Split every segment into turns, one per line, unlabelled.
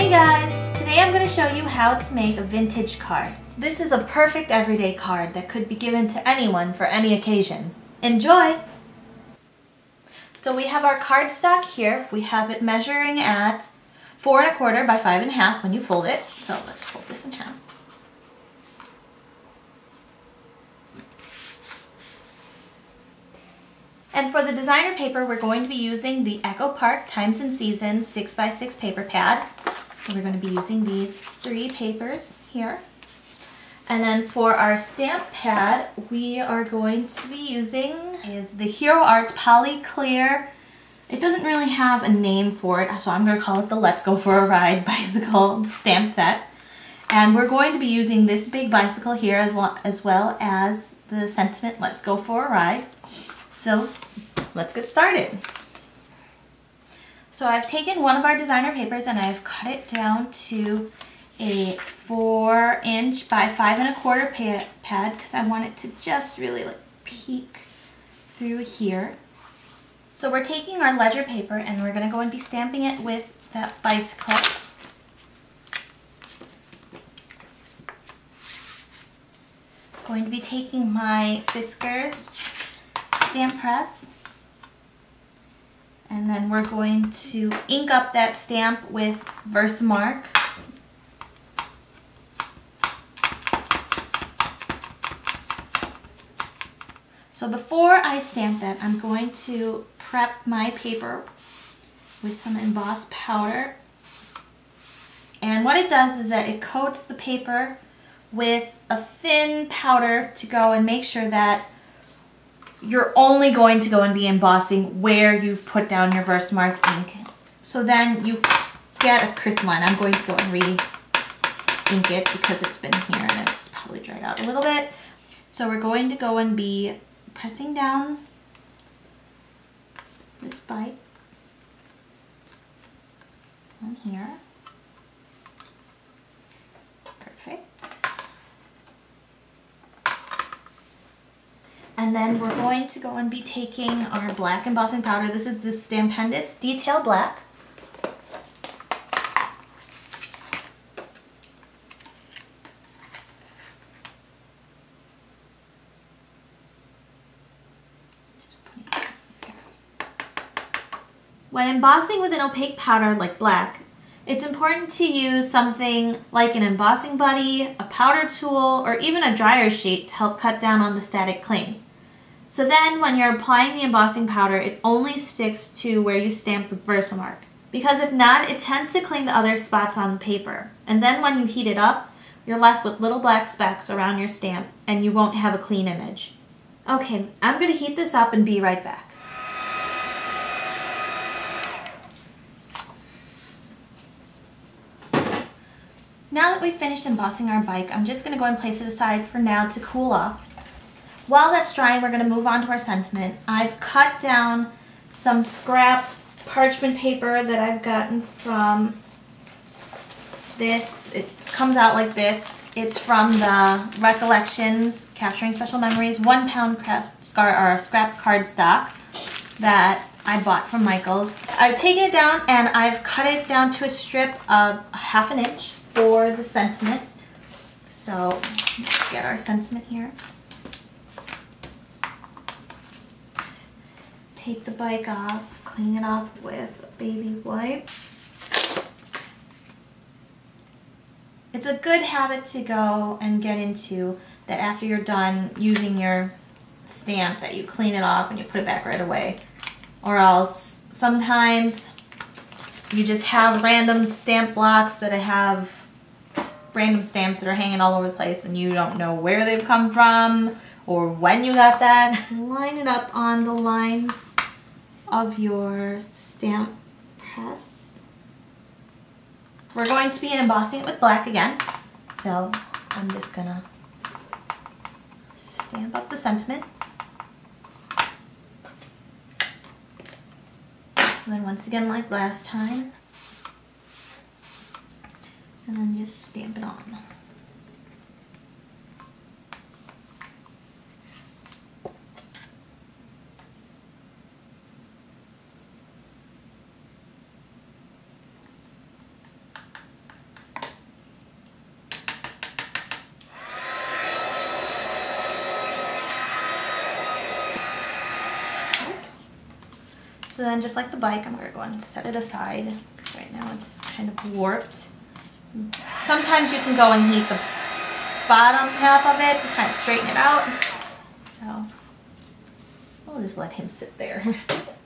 Hey guys! Today I'm going to show you how to make a vintage card. This is a perfect everyday card that could be given to anyone for any occasion. Enjoy! So we have our cardstock here. We have it measuring at 4 1/4 by 5 1/2 when you fold it. So let's fold this in half. And for the designer paper, we're going to be using the Echo Park Times and Seasons 6x6 paper pad. So we're going to be using these 3 papers here. And then for our stamp pad, we are going to be using the Hero Art Poly Clear. It doesn't really have a name for it, so I'm going to call it the Let's Go for a Ride bicycle stamp set. And we're going to be using this big bicycle here as well as the sentiment Let's Go for a Ride. So let's get started. So I've taken one of our designer papers and I've cut it down to a 4 inch by 5 1/4 pad because I want it to just really like peek through here. So we're taking our ledger paper and we're going to go and be stamping it with that bicycle. Going to be taking my Fiskars stamp press, and then we're going to ink up that stamp with Versamark. So before I stamp that, I'm going to prep my paper with some embossed powder. And what it does is that it coats the paper with a thin powder to go and make sure that you're only going to go and be embossing where you've put down your Versamark ink. So then you get a crisp line. I'm going to go and re-ink it because it's been here and it's probably dried out a little bit. So we're going to go and be pressing down this bite on here. Perfect. And then we're going to go and be taking our black embossing powder. This is the Stampendous Detail Black. When embossing with an opaque powder like black, it's important to use something like an embossing buddy, a powder tool, or even a dryer sheet to help cut down on the static cling. So then when you're applying the embossing powder, it only sticks to where you stamped with Versamark. Because if not, it tends to cling to other spots on the paper. And then when you heat it up, you're left with little black specks around your stamp and you won't have a clean image. Okay, I'm going to heat this up and be right back. Now that we've finished embossing our bike, I'm just going to go and place it aside for now to cool off. While that's drying, we're going to move on to our sentiment. I've cut down some scrap parchment paper that I've gotten from this. It comes out like this. It's from the Recollections, Capturing Special Memories, 1 pound scrap cardstock that I bought from Michael's. I've taken it down and I've cut it down to a strip of 1/2 inch for the sentiment. So let's get our sentiment here. Take the bike off, clean it off with a baby wipe. It's a good habit to go and get into that after you're done using your stamp that you clean it off and you put it back right away. Or else sometimes you just have random stamp blocks that have random stamps that are hanging all over the place and you don't know where they've come from or when you got that. Line it up on the lines of your stamp press. We're going to be embossing it with black again, so I'm just gonna stamp up the sentiment. And then once again, like last time, and then just stamp it on. So then just like the bike, I'm going to go and set it aside because right now it's kind of warped. Sometimes you can go and heat the bottom half of it to kind of straighten it out. So we'll just let him sit there.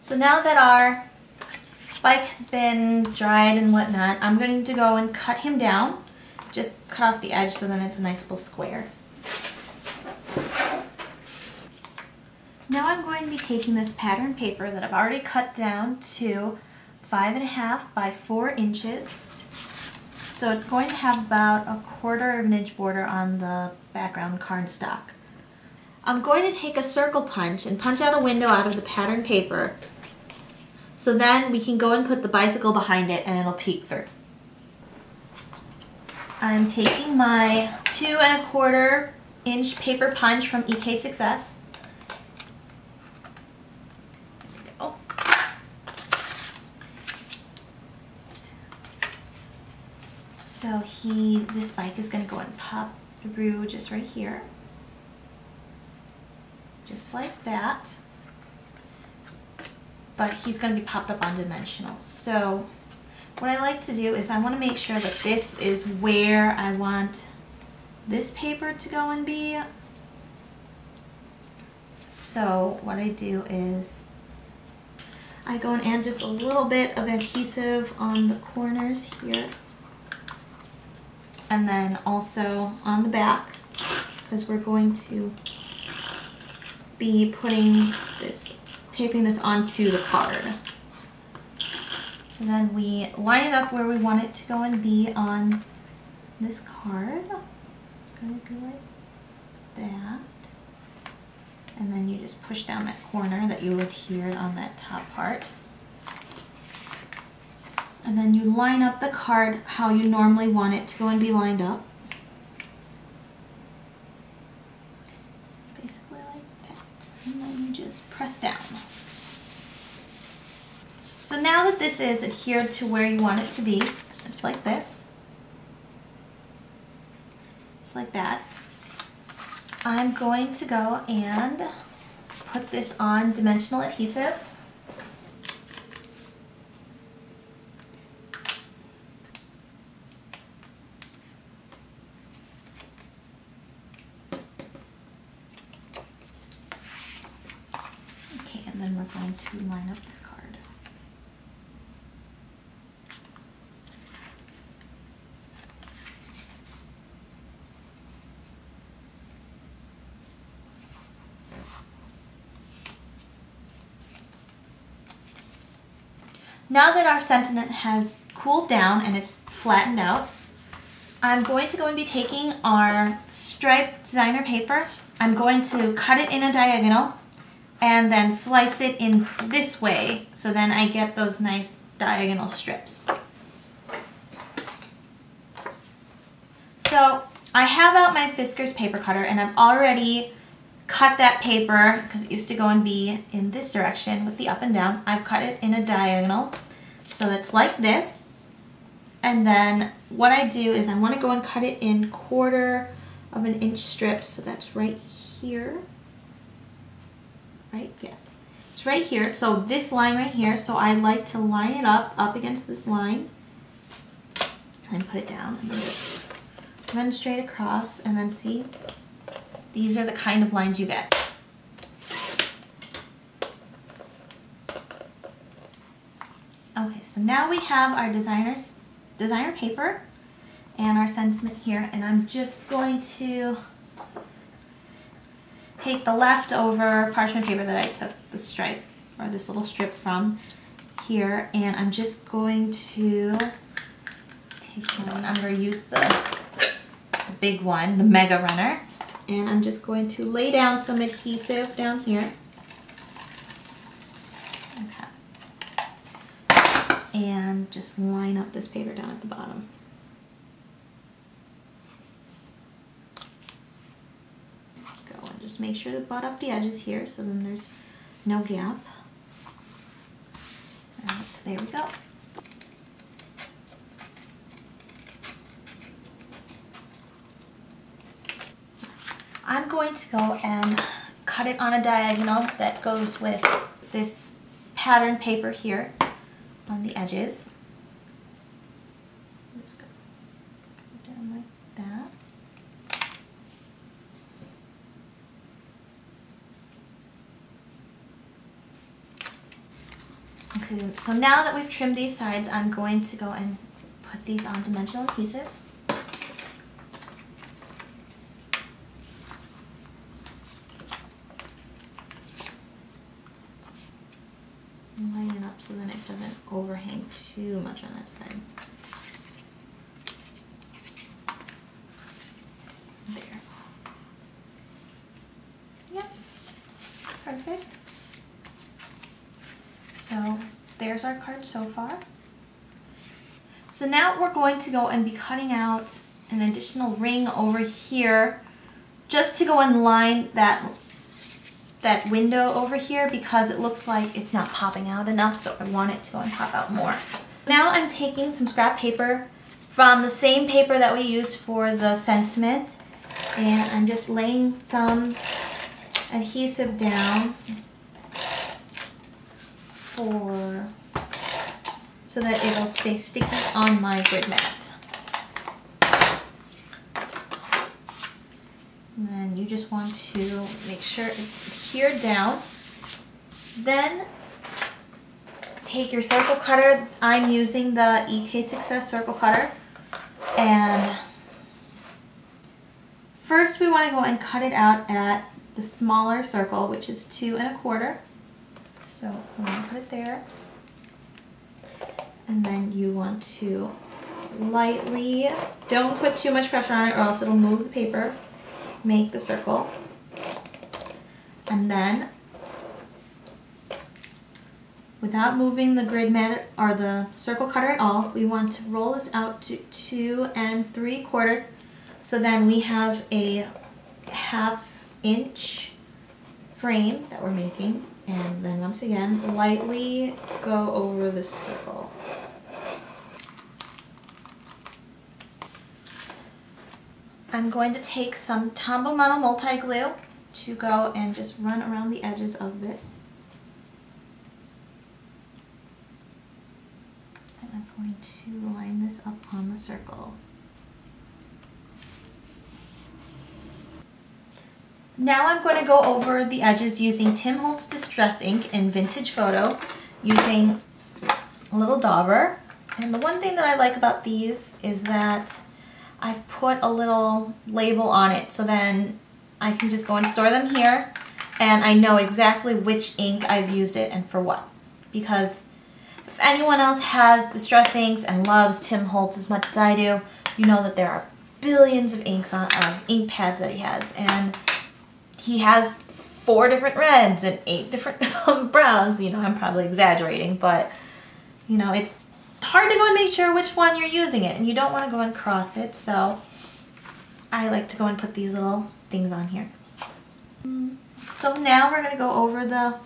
So now that our bike has been dried and whatnot, I'm going to go and cut him down. Just cut off the edge so then it's a nice little square. Now I'm going to be taking this pattern paper that I've already cut down to 5.5 by 4 inches. So it's going to have about 1/4 of an inch border on the background cardstock. I'm going to take a circle punch and punch out a window out of the pattern paper. So then we can go and put the bicycle behind it and it'll peek through. I'm taking my 2¼ inch paper punch from EK Success. So this bike is going to go and pop through just right here. Just like that. But he's going to be popped up on dimensional. So what I like to do is I want to make sure that this is where I want this paper to go and be. So what I do is I go and add just a little bit of adhesive on the corners here. And then also on the back, because we're going to be taping this onto the card. So then we line it up where we want it to go and be on this card. It's going to be like that. And then you just push down that corner that you adhered on that top part. And then you line up the card how you normally want it to go and be lined up. Basically like that. And then you just press down. So now that this is adhered to where you want it to be, it's like this. Just like that. I'm going to go and put this on dimensional adhesive. And then we're going to line up this card. Now that our sentiment has cooled down and it's flattened out, I'm going to go and be taking our striped designer paper. I'm going to cut it in a diagonal and then slice it in this way, so then I get those nice diagonal strips. So I have out my Fiskars paper cutter and I've already cut that paper because it used to go and be in this direction with the up and down. I've cut it in a diagonal, so that's like this. And then what I do is I want to go and cut it in 1/4 of an inch strips, so that's right here. Right? Yes. It's right here. So this line right here. So I like to line it up against this line. And then put it down and then just run straight across. And then see, these are the kind of lines you get. Okay, so now we have our designer paper and our sentiment here. And I'm just going to take the leftover parchment paper that I took the stripe or this little strip from here, and I'm just going to take one. I'm going to use the big one, the Mega Runner, and I'm just going to lay down some adhesive down here. Okay. And just line up this paper down at the bottom. Just make sure to butt up the edges here so then there's no gap. Alright, so there we go. I'm going to go and cut it on a diagonal that goes with this pattern paper here on the edges. Just go down like that. Okay, so now that we've trimmed these sides, I'm going to go and put these on dimensional adhesive. Line it up so then it doesn't overhang too much on that side. There. Yep. Perfect. So there's our card so far. So now we're going to go and be cutting out an additional ring over here just to go and line that window over here because it looks like it's not popping out enough, so I want it to go and pop out more. Now I'm taking some scrap paper from the same paper that we used for the sentiment, and I'm just laying some adhesive down so that it'll stay sticky on my grid mat. And then you just want to make sure it's adhered down. Then take your circle cutter. I'm using the EK Success circle cutter. And first we want to go and cut it out at the smaller circle, which is 2 1/4. So I'm going to put it there. And then you want to lightly, don't put too much pressure on it or else it'll move the paper. Make the circle. And then, without moving the grid mat or the circle cutter at all, we want to roll this out to 2 3/4. So then we have a 1/2 inch frame that we're making. And then once again, lightly go over the circle. I'm going to take some Tombow Mono Multi-Glue to go and just run around the edges of this. And I'm going to line this up on the circle. Now I'm going to go over the edges using Tim Holtz Distress Ink in Vintage Photo using a little dauber. And the one thing that I like about these is that I've put a little label on it so then I can just go and store them here and I know exactly which ink I've used it and for what. Because if anyone else has distress inks and loves Tim Holtz as much as I do, you know that there are billions of inks on ink pads that he has, and he has 4 different reds and 8 different browns. You know, I'm probably exaggerating, but you know, it's hard to go and make sure which one you're using it, and you don't want to go and cross it, so I like to go and put these little things on here. So now we're going to go over the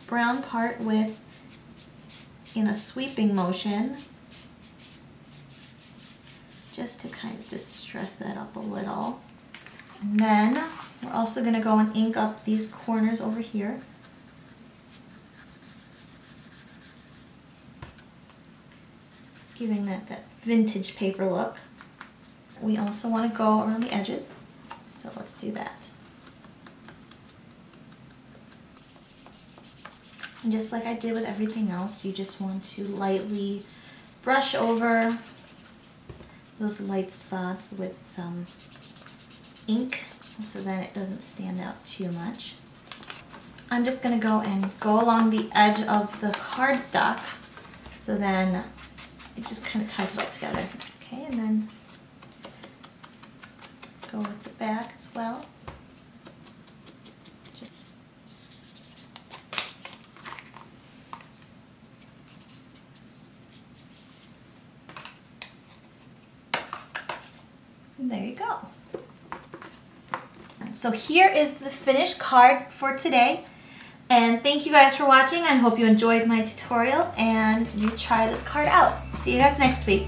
brown part in a sweeping motion, just to kind of just stress that up a little. And then we're also going to go and ink up these corners over here. Giving that vintage paper look. We also want to go around the edges, so let's do that. And just like I did with everything else, you just want to lightly brush over those light spots with some ink so then it doesn't stand out too much. I'm just going to go along the edge of the cardstock so then it just kind of ties it all together. Okay, and then go with the back as well. And there you go. So here is the finished card for today. And thank you guys for watching. I hope you enjoyed my tutorial and you try this card out. See you guys next week.